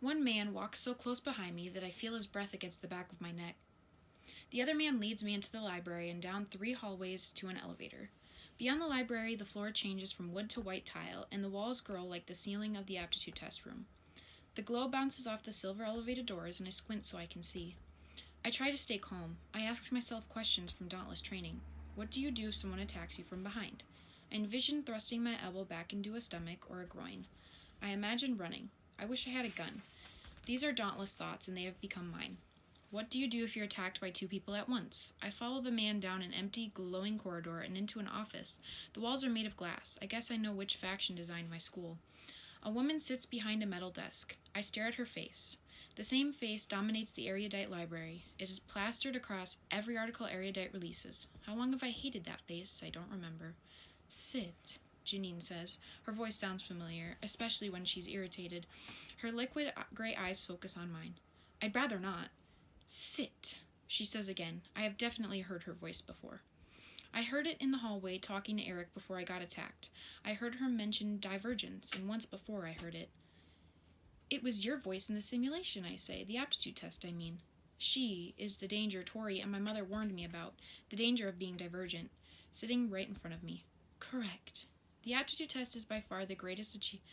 One man walks so close behind me that I feel his breath against the back of my neck. The other man leads me into the library and down 3 hallways to an elevator. Beyond the library, the floor changes from wood to white tile, and the walls grow like the ceiling of the aptitude test room. The glow bounces off the silver elevated doors, and I squint so I can see. I try to stay calm. I ask myself questions from Dauntless training. What do you do if someone attacks you from behind? I envision thrusting my elbow back into a stomach or a groin. I imagine running. I wish I had a gun. These are dauntless thoughts, and they have become mine. What do you do if you're attacked by 2 people at once? I follow the man down an empty, glowing corridor and into an office. The walls are made of glass. I guess I know which faction designed my school. A woman sits behind a metal desk. I stare at her face. The same face dominates the Erudite library. It is plastered across every article Erudite releases. How long have I hated that face? I don't remember. Sit, Janine says. Her voice sounds familiar, especially when she's irritated. Her liquid gray eyes focus on mine. I'd rather not. Sit, she says again. I have definitely heard her voice before. I heard it in the hallway talking to Eric before I got attacked. I heard her mention divergence, and once before I heard it. It was your voice in the simulation, I say. The aptitude test, I mean. She is the danger Tori and my mother warned me about. The danger of being divergent. Sitting right in front of me. Correct. The aptitude test is by far the greatest achievement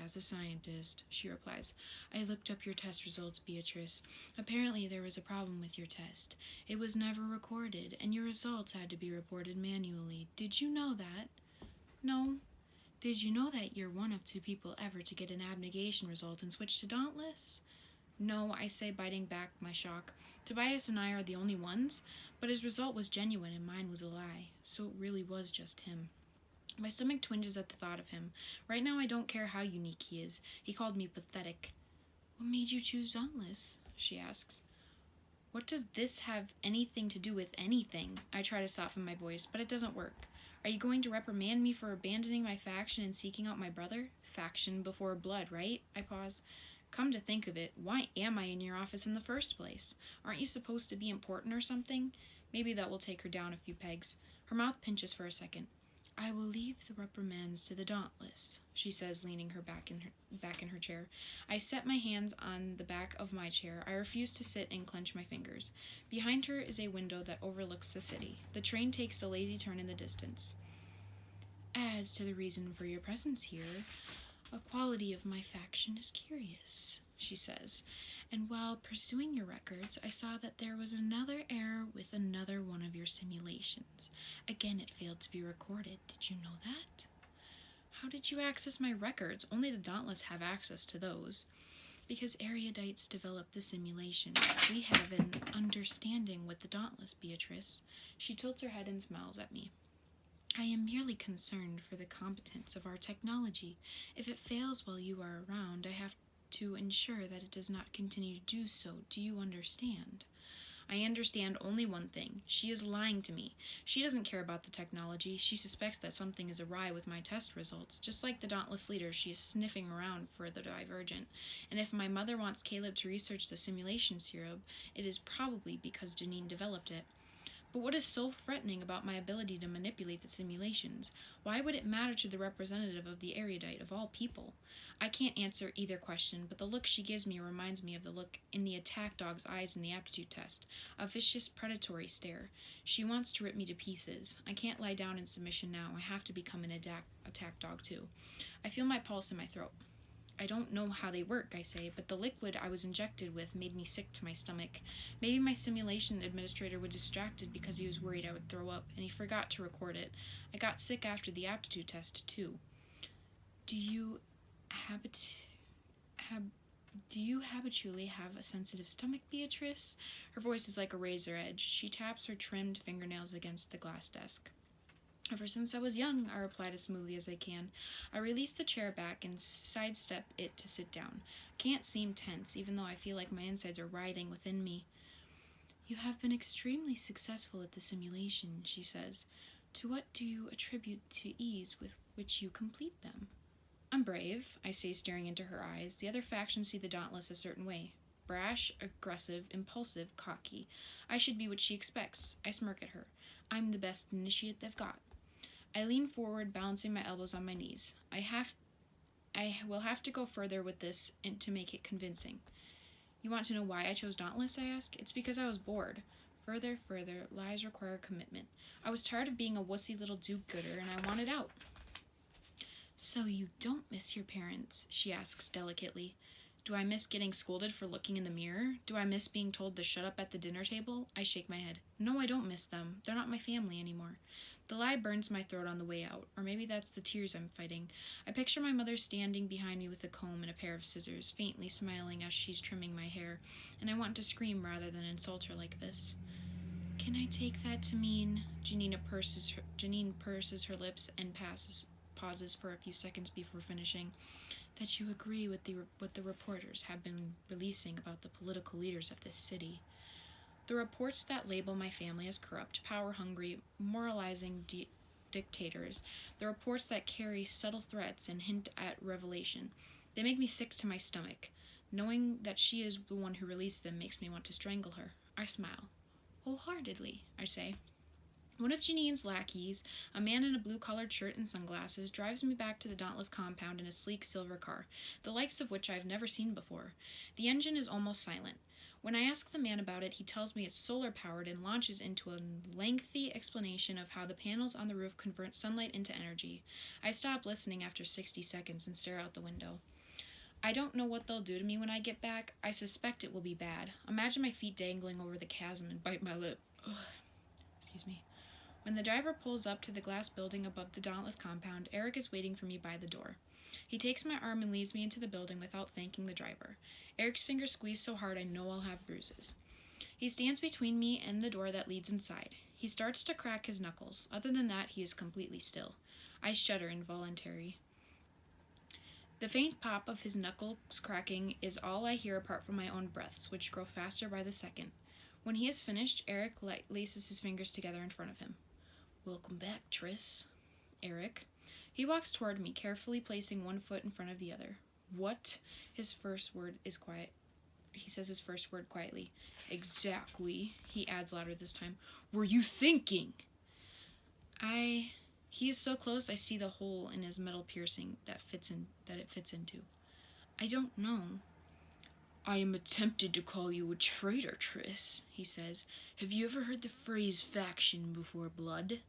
as a scientist, she replies. I looked up your test results, Beatrice. Apparently there was a problem with your test. It was never recorded, and your results had to be reported manually. Did you know that? No. Did you know that you're one of 2 people ever to get an abnegation result and switch to Dauntless? No, I say, biting back my shock. Tobias and I are the only ones, but his result was genuine and mine was a lie, so it really was just him. My stomach twinges at the thought of him. Right now I don't care how unique he is. He called me pathetic. What made you choose Dauntless? She asks. What does this have anything to do with anything? I try to soften my voice, but it doesn't work. Are you going to reprimand me for abandoning my faction and seeking out my brother? Faction before blood, right? I pause. Come to think of it, why am I in your office in the first place? Aren't you supposed to be important or something? Maybe that will take her down a few pegs. Her mouth pinches for a second. I will leave the reprimands to the Dauntless, she says, leaning her back in her chair. I set my hands on the back of my chair. I refuse to sit and clench my fingers. Behind her is a window that overlooks the city. The train takes a lazy turn in the distance. As to the reason for your presence here, a quality of my faction is curious, she says. And while pursuing your records, I saw that there was another error with another one of your simulations. Again, it failed to be recorded. Did you know that? How did you access my records? Only the Dauntless have access to those. Because Erudites developed the simulations. We have an understanding with the Dauntless, Beatrice. She tilts her head and smiles at me. I am merely concerned for the competence of our technology. If it fails while you are around, I have to ensure that it does not continue to do so. Do you understand? I understand only one thing. She is lying to me. She doesn't care about the technology. She suspects that something is awry with my test results. Just like the Dauntless leader, she is sniffing around for the divergent. And if my mother wants Caleb to research the simulation serum, it is probably because Janine developed it. But what is so threatening about my ability to manipulate the simulations? Why would it matter to the representative of the Erudite, of all people? I can't answer either question, but the look she gives me reminds me of the look in the attack dog's eyes in the aptitude test. A vicious, predatory stare. She wants to rip me to pieces. I can't lie down in submission now. I have to become an attack dog too. I feel my pulse in my throat. I don't know how they work, I say, but the liquid I was injected with made me sick to my stomach. Maybe my simulation administrator was distracted because he was worried I would throw up, and he forgot to record it. I got sick after the aptitude test, too. Do you habitually have a sensitive stomach, Beatrice? Her voice is like a razor edge. She taps her trimmed fingernails against the glass desk. Ever since I was young, I replied as smoothly as I can. I release the chair back and sidestep it to sit down. I can't seem tense, even though I feel like my insides are writhing within me. You have been extremely successful at the simulation, she says. To what do you attribute the ease with which you complete them? I'm brave, I say, staring into her eyes. The other factions see the Dauntless a certain way. Brash, aggressive, impulsive, cocky. I should be what she expects. I smirk at her. I'm the best initiate they've got. I lean forward, balancing my elbows on my knees. I have I will have to go further with this and to make it convincing. You want to know why I chose Dauntless, I ask? It's because I was bored. Further, lies require commitment. I was tired of being a wussy little do-gooder, and I wanted out. So you don't miss your parents, she asks delicately. Do I miss getting scolded for looking in the mirror? Do I miss being told to shut up at the dinner table? I shake my head. No, I don't miss them. They're not my family anymore. The lie burns my throat on the way out, or maybe that's the tears I'm fighting. I picture my mother standing behind me with a comb and a pair of scissors, faintly smiling as she's trimming my hair, and I want to scream rather than insult her like this. Can I take that to mean... Janine purses her lips and pauses for a few seconds before finishing. That you agree with what the reporters have been releasing about the political leaders of this city. The reports that label my family as corrupt, power-hungry, moralizing dictators. The reports that carry subtle threats and hint at revelation. They make me sick to my stomach. Knowing that she is the one who released them makes me want to strangle her. I smile. Wholeheartedly, I say. One of Janine's lackeys, a man in a blue-collared shirt and sunglasses, drives me back to the Dauntless compound in a sleek silver car, the likes of which I have never seen before. The engine is almost silent. When I ask the man about it, he tells me it's solar-powered and launches into a lengthy explanation of how the panels on the roof convert sunlight into energy. I stop listening after 60 seconds and stare out the window. I don't know what they'll do to me when I get back. I suspect it will be bad. Imagine my feet dangling over the chasm and bite my lip. Ugh. Excuse me. When the driver pulls up to the glass building above the Dauntless compound, Eric is waiting for me by the door. He takes my arm and leads me into the building without thanking the driver. Eric's fingers squeeze so hard I know I'll have bruises. He stands between me and the door that leads inside. He starts to crack his knuckles. Other than that, he is completely still. I shudder involuntarily. The faint pop of his knuckles cracking is all I hear apart from my own breaths, which grow faster by the second. When he is finished, Eric laces his fingers together in front of him. Welcome back, Triss. Eric. He walks toward me, carefully placing one foot in front of the other. What? He says his first word quietly. Exactly, he adds louder this time. Were you thinking? He is so close I see the hole in his metal piercing that it fits into. I don't know. I am tempted to call you a traitor, Triss, he says. Have you ever heard the phrase faction before blood?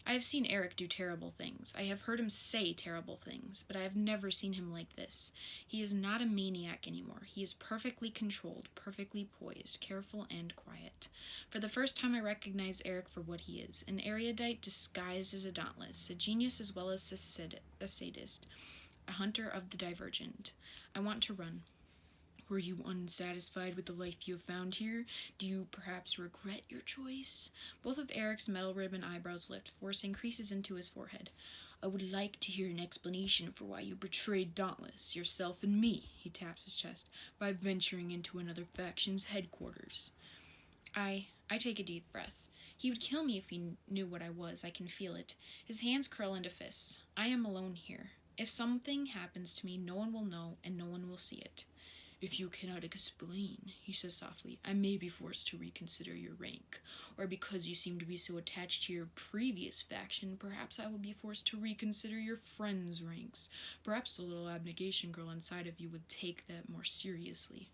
I have seen Eric do terrible things. I have heard him say terrible things, but I have never seen him like this. He is not a maniac anymore. He is perfectly controlled, perfectly poised, careful and quiet. For the first time I recognize Eric for what he is, an erudite disguised as a dauntless, a genius as well as a sadist, a hunter of the divergent. I want to run. Were you unsatisfied with the life you have found here? Do you perhaps regret your choice? Both of Eric's metal ribbon eyebrows lift, forcing creases into his forehead. I would like to hear an explanation for why you betrayed Dauntless, yourself and me, he taps his chest, by venturing into another faction's headquarters. I take a deep breath. He would kill me if he knew what I was. I can feel it. His hands curl into fists. I am alone here. If something happens to me, no one will know, and no one will see it. If you cannot explain, he says softly, I may be forced to reconsider your rank. Or because you seem to be so attached to your previous faction, perhaps I will be forced to reconsider your friends' ranks. Perhaps the little abnegation girl inside of you would take that more seriously.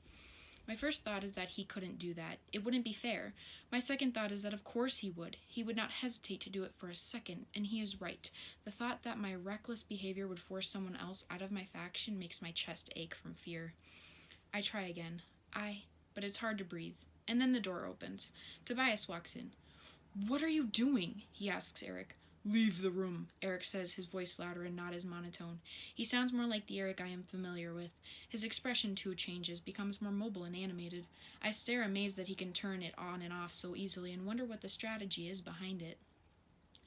My first thought is that he couldn't do that. It wouldn't be fair. My second thought is that of course he would. He would not hesitate to do it for a second, and he is right. The thought that my reckless behavior would force someone else out of my faction makes my chest ache from fear. I try again. But it's hard to breathe. And then the door opens. Tobias walks in. What are you doing? He asks Eric. Leave the room, Eric says, his voice louder and not as monotone. He sounds more like the Eric I am familiar with. His expression, too, changes, becomes more mobile and animated. I stare amazed that he can turn it on and off so easily and wonder what the strategy is behind it.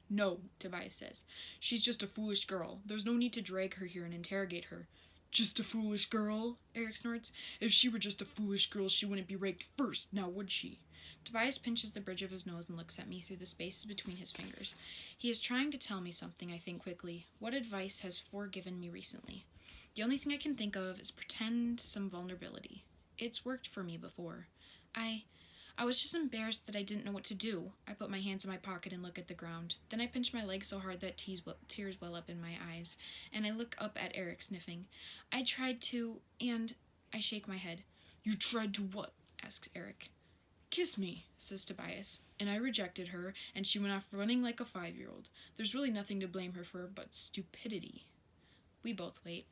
No, Tobias says. She's just a foolish girl. There's no need to drag her here and interrogate her. Just a foolish girl? Eric snorts. If she were just a foolish girl, she wouldn't be raked first, now would she? Tobias pinches the bridge of his nose and looks at me through the spaces between his fingers. He is trying to tell me something, I think quickly. What advice has Four given me recently? The only thing I can think of is pretend some vulnerability. It's worked for me before. I I was just embarrassed that I didn't know what to do. I put my hands in my pocket and look at the ground. Then I pinch my leg so hard that tears well up in my eyes, and I look up at Eric, sniffing. I tried to, and I shake my head. You tried to what? Asks Eric. Kiss me, says Tobias. And I rejected her, and she went off running like a 5-year-old. There's really nothing to blame her for but stupidity. We both wait.